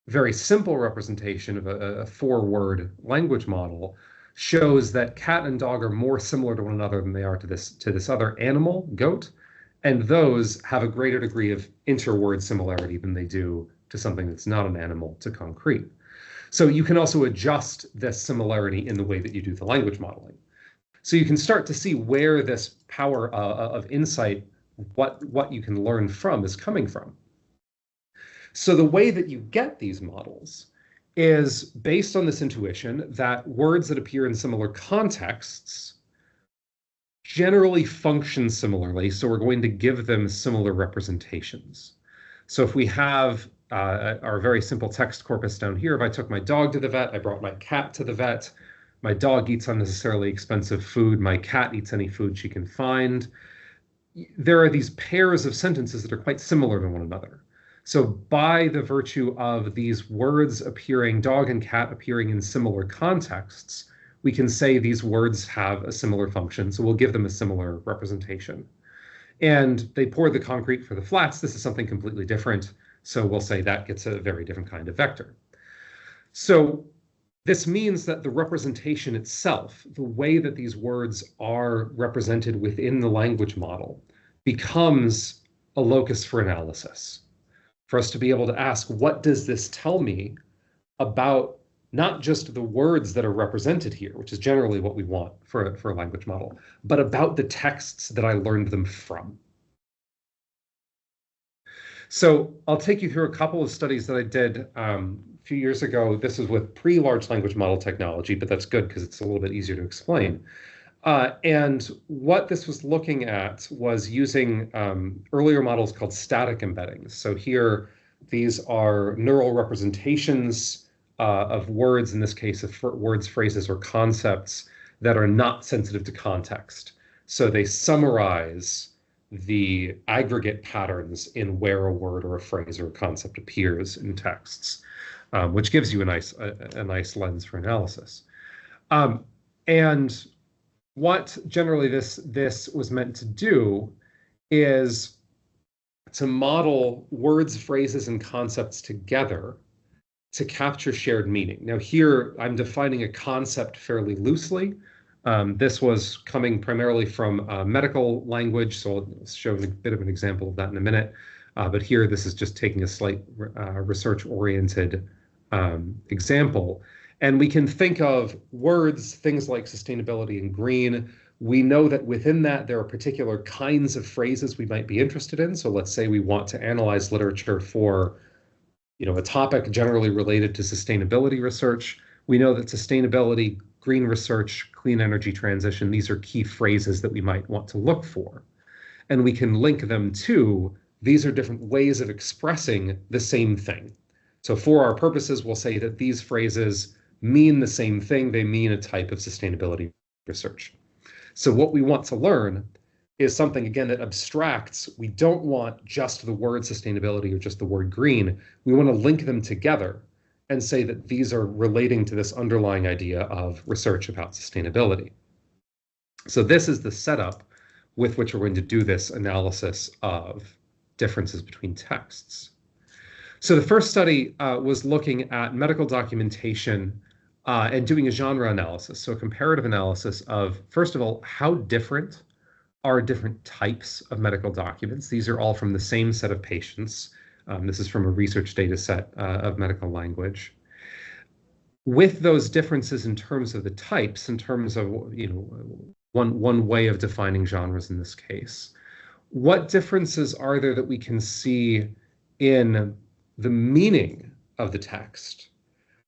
very simple representation of a four-word language model shows that cat and dog are more similar to one another than they are to this other animal, goat, and those have a greater degree of interword similarity than they do to something that's not an animal, to concrete. So you can also adjust this similarity in the way that you do the language modeling. So you can start to see where this power of insight, what you can learn from, is coming from. So the way that you get these models is based on this intuition that words that appear in similar contexts generally function similarly, so we're going to give them similar representations. So if we have our very simple text corpus down here, if I took my dog to the vet, I brought my cat to the vet, my dog eats unnecessarily expensive food, my cat eats any food she can find, there are these pairs of sentences that are quite similar to one another. So by the virtue of these words appearing, dog and cat appearing in similar contexts, we can say these words have a similar function, so we'll give them a similar representation. And they pour the concrete for the flats. This is something completely different, so we'll say that gets a very different kind of vector. So this means that the representation itself, the way that these words are represented within the language model, becomes a locus for analysis. For us to be able to ask, what does this tell me about not just the words that are represented here, which is generally what we want for a language model, but about the texts that I learned them from. So I'll take you through a couple of studies that I did a few years ago. This is with pre-large language model technology, but that's good because it's a little bit easier to explain. And what this was looking at was using earlier models called static embeddings. So here, these are neural representations of words, in this case, of words, phrases, or concepts that are not sensitive to context. So they summarize the aggregate patterns in where a word or a phrase or a concept appears in texts, which gives you a nice lens for analysis. And what generally this was meant to do is to model words, phrases, and concepts together to capture shared meaning. Now here, I'm defining a concept fairly loosely. This was coming primarily from medical language, so I'll show a bit of an example of that in a minute. But here, this is just taking a slight research-oriented example. And we can think of words, things like sustainability and green. We know that within that, there are particular kinds of phrases we might be interested in. So let's say we want to analyze literature for a topic generally related to sustainability research. We know that sustainability, green research, clean energy transition, these are key phrases that we might want to look for. And we can link them to, these are different ways of expressing the same thing. So for our purposes, we'll say that these phrases mean the same thing. They mean a type of sustainability research. So what we want to learn is something, again, that abstracts. We don't want just the word sustainability or just the word green. We want to link them together and say that these are relating to this underlying idea of research about sustainability. So this is the setup with which we're going to do this analysis of differences between texts. So the first study was looking at medical documentation and doing a genre analysis, so a comparative analysis of, first of all, how different are different types of medical documents. These are all from the same set of patients. This is from a research data set of medical language. With those differences in terms of the types, in terms of one way of defining genres in this case, what differences are there that we can see in the meaning of the text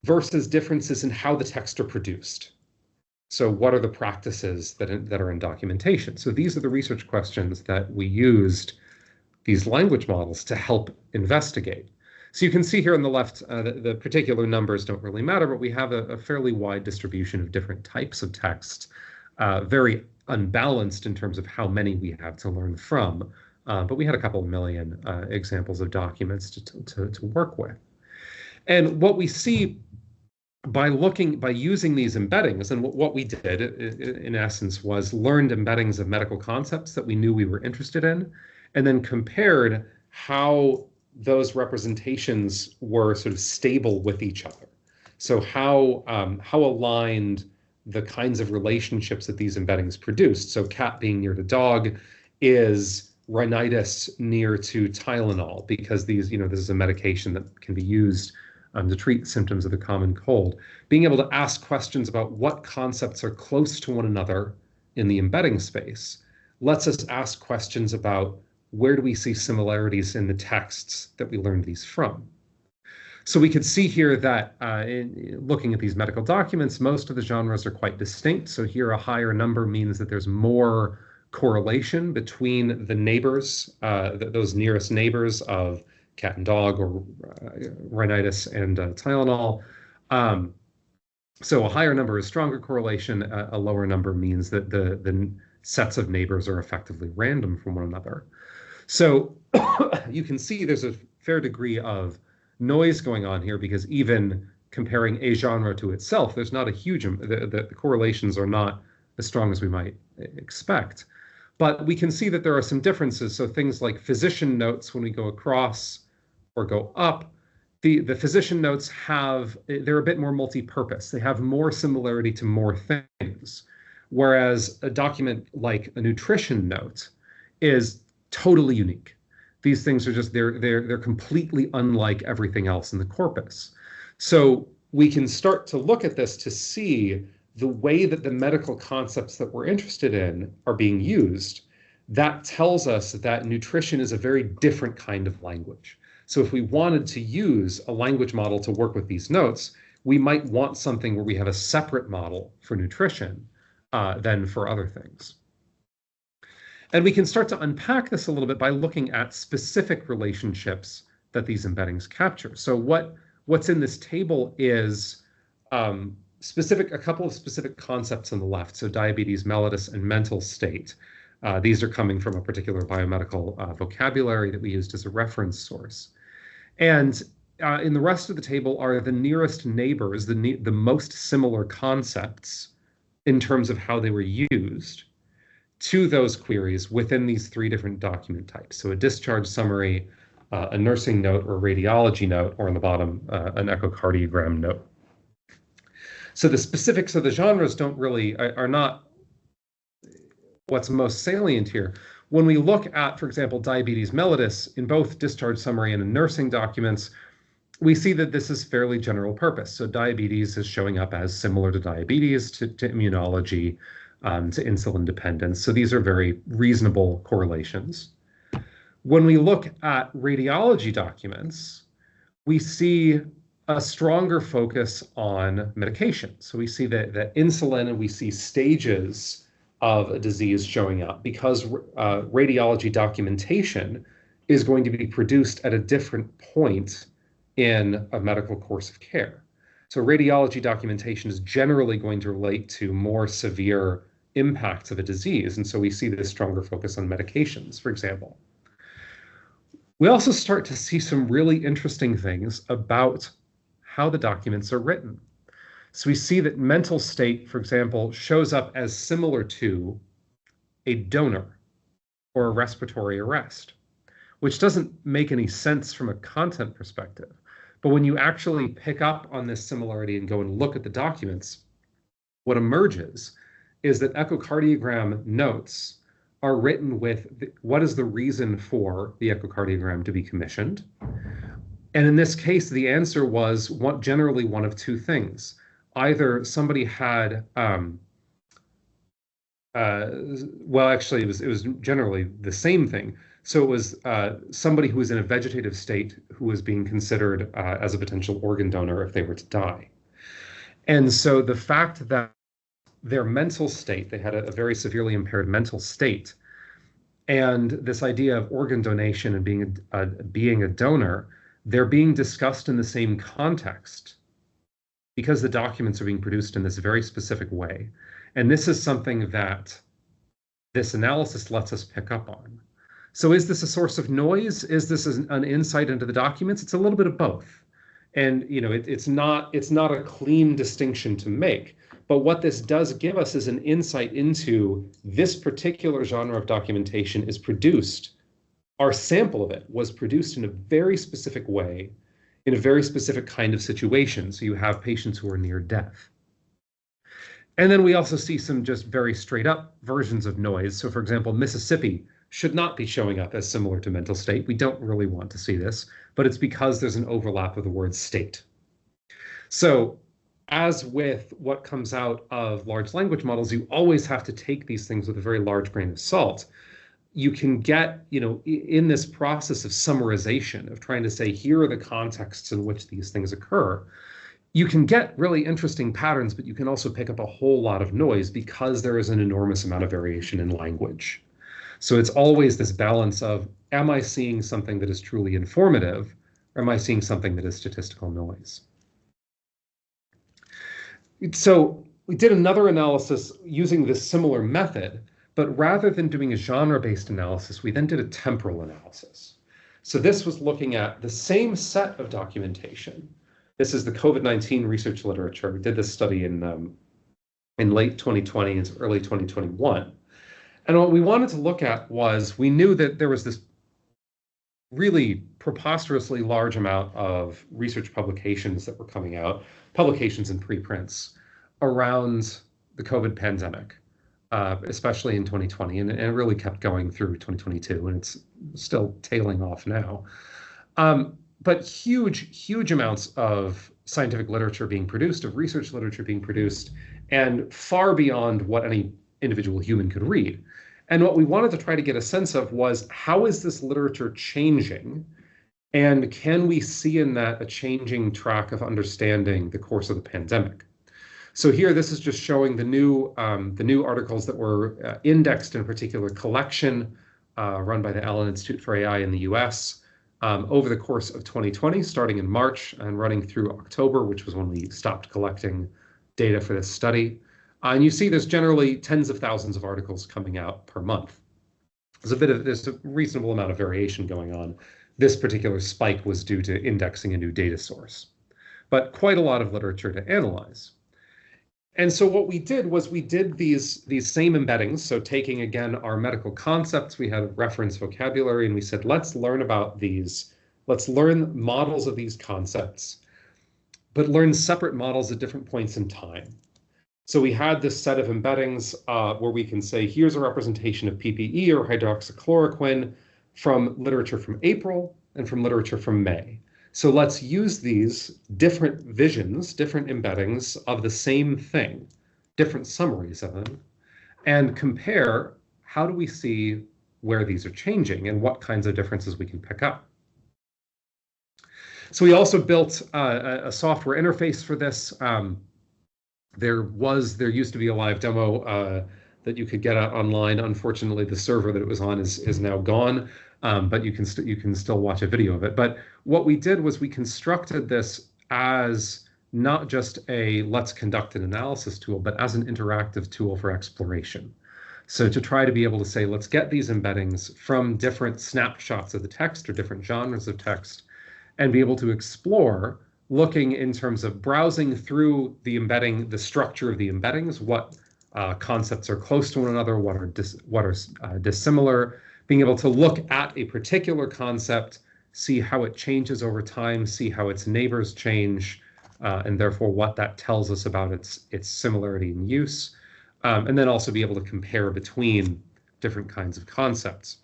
versus differences in how the texts are produced? So what are the practices that are in documentation? So these are the research questions that we used these language models to help investigate. So you can see here on the left, the particular numbers don't really matter, but we have a fairly wide distribution of different types of text, very unbalanced in terms of how many we have to learn from. But we had a couple of million examples of documents to work with. And what we see by using these embeddings, and what we did in essence was learned embeddings of medical concepts that we knew we were interested in, and then compared how those representations were sort of stable with each other. So how aligned the kinds of relationships that these embeddings produced. So cat being near to dog is rhinitis near to Tylenol, because this is a medication that can be used to treat symptoms of the common cold. Being able to ask questions about what concepts are close to one another in the embedding space lets us ask questions about where do we see similarities in the texts that we learned these from. So we could see here that looking at these medical documents, most of the genres are quite distinct. So here a higher number means that there's more correlation between the neighbors, those nearest neighbors of cat and dog, or rhinitis and Tylenol. So a higher number is stronger correlation. A lower number means that the sets of neighbors are effectively random from one another. So you can see there's a fair degree of noise going on here, because even comparing a genre to itself, there's not a huge, the correlations are not as strong as we might expect. But we can see that there are some differences. So things like physician notes, when we go across or go up, the physician notes they're a bit more multi-purpose. They have more similarity to more things. Whereas a document like a nutrition note is totally unique. These things are just, they're completely unlike everything else in the corpus. So we can start to look at this to see the way that the medical concepts that we're interested in are being used. That tells us that nutrition is a very different kind of language. So if we wanted to use a language model to work with these notes, we might want something where we have a separate model for nutrition than for other things. And we can start to unpack this a little bit by looking at specific relationships that these embeddings capture. So what's in this table is a couple of specific concepts on the left. So diabetes mellitus and mental state. These are coming from a particular biomedical vocabulary that we used as a reference source. And in the rest of the table are the nearest neighbors, the most similar concepts in terms of how they were used to those queries within these three different document types. So a discharge summary, a nursing note or radiology note, or on the bottom, an echocardiogram note. So the specifics of the genres are not what's most salient here. When we look at, for example, diabetes mellitus in both discharge summary and in nursing documents, we see that this is fairly general purpose. So diabetes is showing up as similar to diabetes, to immunology, to insulin dependence. So these are very reasonable correlations. When we look at radiology documents, we see a stronger focus on medication. So we see that insulin, and we see stages of a disease showing up because radiology documentation is going to be produced at a different point in a medical course of care. So radiology documentation is generally going to relate to more severe impacts of a disease. And so we see this stronger focus on medications, for example. We also start to see some really interesting things about how the documents are written. So we see that mental state, for example, shows up as similar to a donor or a respiratory arrest, which doesn't make any sense from a content perspective. But when you actually pick up on this similarity and go and look at the documents, what emerges is that echocardiogram notes are written with what is the reason for the echocardiogram to be commissioned. And in this case, the answer was generally one of two things. Either somebody had, well, actually, it was generally the same thing. So it was somebody who was in a vegetative state who was being considered as a potential organ donor if they were to die. And so the fact that their mental state, they had a very severely impaired mental state, and this idea of organ donation and being a donor, they're being discussed in the same context because the documents are being produced in this very specific way. And this is something that this analysis lets us pick up on. So is this a source of noise? Is this an insight into the documents? It's a little bit of both. And it's not a clean distinction to make. But what this does give us is an insight into this particular genre of documentation is produced. Our sample of it was produced in a very specific way, in a very specific kind of situation. So you have patients who are near death. And then we also see some just very straight up versions of noise. So for example, Mississippi should not be showing up as similar to mental state. We don't really want to see this, but it's because there's an overlap of the word state. So as with what comes out of large language models, you always have to take these things with a very large grain of salt. You can get, in this process of summarization, of trying to say, here are the contexts in which these things occur, you can get really interesting patterns, but you can also pick up a whole lot of noise because there is an enormous amount of variation in language. So it's always this balance of, am I seeing something that is truly informative, or am I seeing something that is statistical noise? So we did another analysis using this similar method, but rather than doing a genre-based analysis, we then did a temporal analysis. So this was looking at the same set of documentation. This is the COVID-19 research literature. We did this study in late 2020 and early 2021. And what we wanted to look at was, we knew that there was this really preposterously large amount of research publications that were coming out, publications and preprints around the COVID pandemic, especially in 2020, and it really kept going through 2022, and it's still tailing off now. But huge amounts of scientific literature being produced, of research literature being produced, and far beyond what any individual human could read. And what we wanted to try to get a sense of was, how is this literature changing? And can we see in that a changing track of understanding the course of the pandemic? So here, this is just showing the new articles that were indexed in a particular collection run by the Allen Institute for AI in the US over the course of 2020, starting in March and running through October, which was when we stopped collecting data for this study. And you see there's generally tens of thousands of articles coming out per month. There's a reasonable amount of variation going on. This particular spike was due to indexing a new data source, but quite a lot of literature to analyze. And so what we did was we did these same embeddings. So taking, again, our medical concepts, we had a reference vocabulary, and we said, let's learn about these Let's learn models of these concepts, but learn separate models at different points in time. So we had this set of embeddings where we can say, here's a representation of PPE or hydroxychloroquine from literature from April and from literature from May. So let's use these different visions, different embeddings of the same thing, different summaries of them, and compare how do we see where these are changing and what kinds of differences we can pick up. So we also built a software interface for this. There used to be a live demo that you could get online. Unfortunately, the server that it was on is now gone, but you can still watch a video of it. But what we did was we constructed this as not just a let's conduct an analysis tool, but as an interactive tool for exploration. So to try to be able to say, let's get these embeddings from different snapshots of the text or different genres of text and be able to explore, looking in terms of browsing through the embedding, the structure of the embeddings, what concepts are close to one another, what are dissimilar, being able to look at a particular concept, see how it changes over time, see how its neighbors change, and therefore what that tells us about its similarity in use, and then also be able to compare between different kinds of concepts.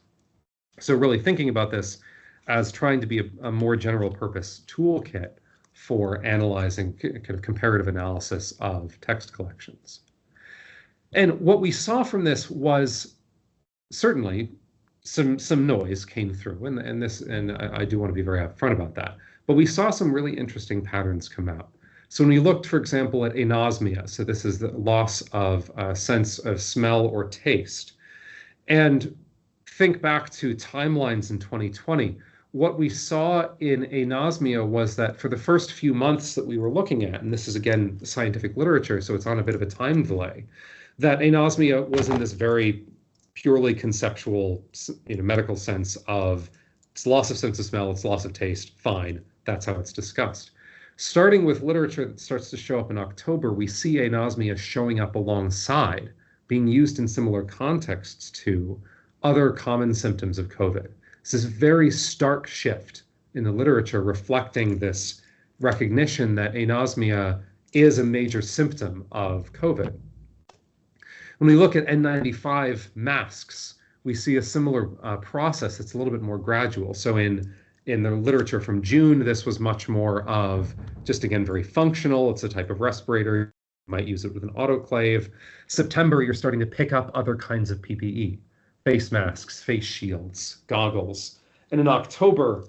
So really thinking about this as trying to be a more general purpose toolkit for analyzing kind of comparative analysis of text collections. And what we saw from this was certainly some noise came through, and I do want to be very upfront about that. But we saw some really interesting patterns come out. So when we looked, for example, at anosmia, so this is the loss of sense of smell or taste, and think back to timelines in 2020, what we saw in anosmia was that for the first few months that we were looking at, and this is again scientific literature, so it's on a bit of a time delay, that anosmia was in this very purely conceptual, medical sense of it's loss of sense of smell, it's loss of taste, fine, that's how it's discussed. Starting with literature that starts to show up in October, we see anosmia showing up alongside, being used in similar contexts to other common symptoms of COVID. It's this very stark shift in the literature reflecting this recognition that anosmia is a major symptom of COVID. When we look at N95 masks, we see a similar process. It's a little bit more gradual. So in the literature from June, this was much more of just, again, very functional. It's a type of respirator. You might use it with an autoclave. September, you're starting to pick up other kinds of PPE. Face masks, face shields, goggles. And in October,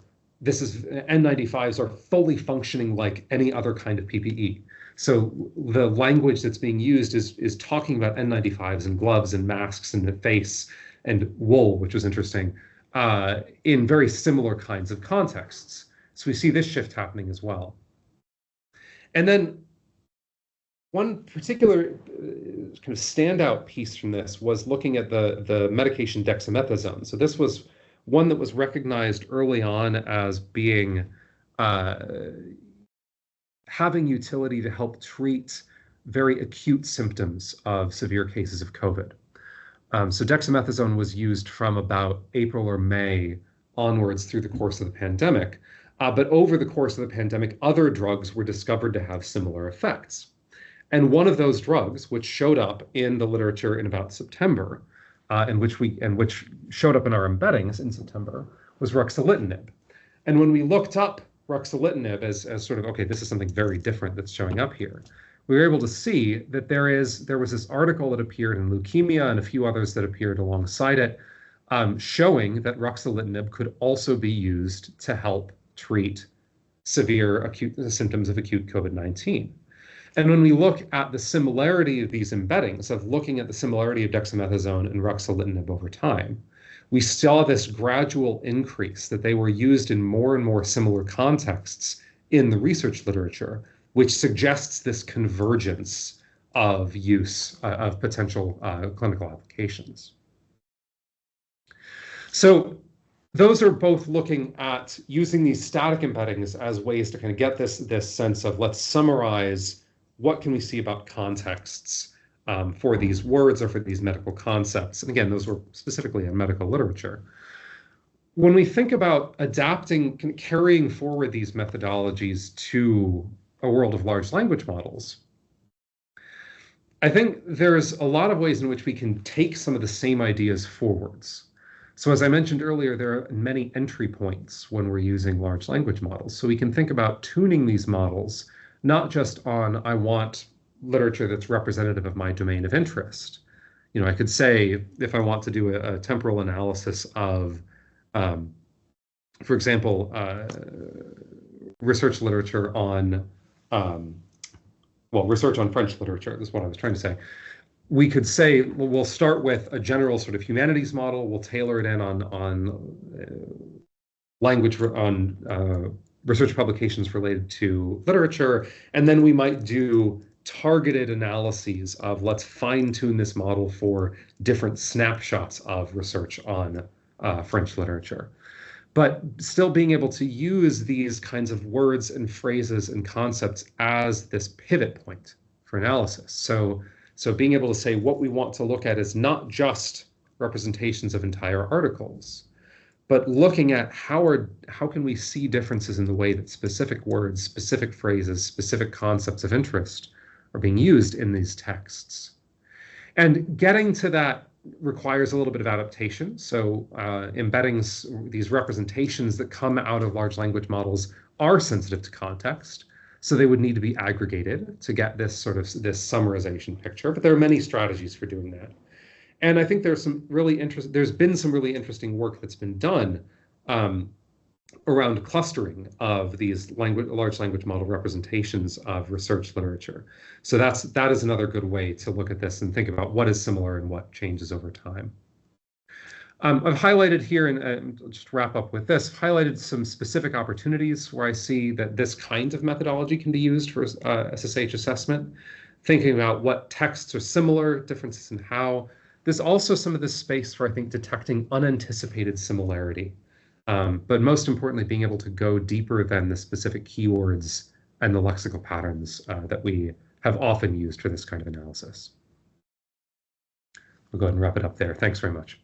N95s are fully functioning like any other kind of PPE. So the language that's being used is talking about N95s and gloves and masks and the face and wool, which was interesting, in very similar kinds of contexts. So we see this shift happening as well. And then one particular kind of standout piece from this was looking at the medication dexamethasone. So this was one that was recognized early on as being having utility to help treat very acute symptoms of severe cases of COVID. So dexamethasone was used from about April or May onwards through the course of the pandemic. But over the course of the pandemic, other drugs were discovered to have similar effects. And one of those drugs, which showed up in the literature in about September, and which showed up in our embeddings in September, was ruxolitinib. And when we looked up ruxolitinib as sort of, okay, this is something very different that's showing up here, we were able to see that there was this article that appeared in Leukemia and a few others that appeared alongside it, showing that ruxolitinib could also be used to help treat severe acute symptoms of acute COVID-19. And when we look at the similarity of these embeddings, of looking at the similarity of dexamethasone and ruxolitinib over time, we saw this gradual increase, that they were used in more and more similar contexts in the research literature, which suggests this convergence of use of potential clinical applications. So those are both looking at using these static embeddings as ways to kind of get this sense of, let's summarize what can we see about contexts for these words or for these medical concepts. And again, those were specifically in medical literature. when we think about adapting, carrying forward these methodologies to a world of large language models, I think there's a lot of ways in which we can take some of the same ideas forwards. So as I mentioned earlier, there are many entry points when we're using large language models. So we can think about tuning these models, not just on, I want literature that's representative of my domain of interest. You know, I could say, if I want to do a temporal analysis of, for example, research literature on, well, research on French literature is what I was trying to say. We could say, well, we'll start with a general sort of humanities model. We'll tailor it in on language, on research publications related to literature. And then we might do targeted analyses of, let's fine tune this model for different snapshots of research on French literature. But still being able to use these kinds of words and phrases and concepts as this pivot point for analysis. So being able to say what we want to look at is not just representations of entire articles, but looking at how can we see differences in the way that specific words, specific phrases, specific concepts of interest are being used in these texts. And getting to that requires a little bit of adaptation. So embedding these representations that come out of large language models are sensitive to context. So they would need to be aggregated to get this sort of this summarization picture. But there are many strategies for doing that. And I think there's been some really interesting work that's been done around clustering of these large language model representations of research literature. So that is another good way to look at this and think about what is similar and what changes over time. I've highlighted here, and I'll just wrap up with this, highlighted some specific opportunities where I see that this kind of methodology can be used for SSH assessment, thinking about what texts are similar, differences in how. There's also some of this space for, I think, detecting unanticipated similarity. But most importantly, being able to go deeper than the specific keywords and the lexical patterns that we have often used for this kind of analysis. We'll go ahead and wrap it up there. Thanks very much.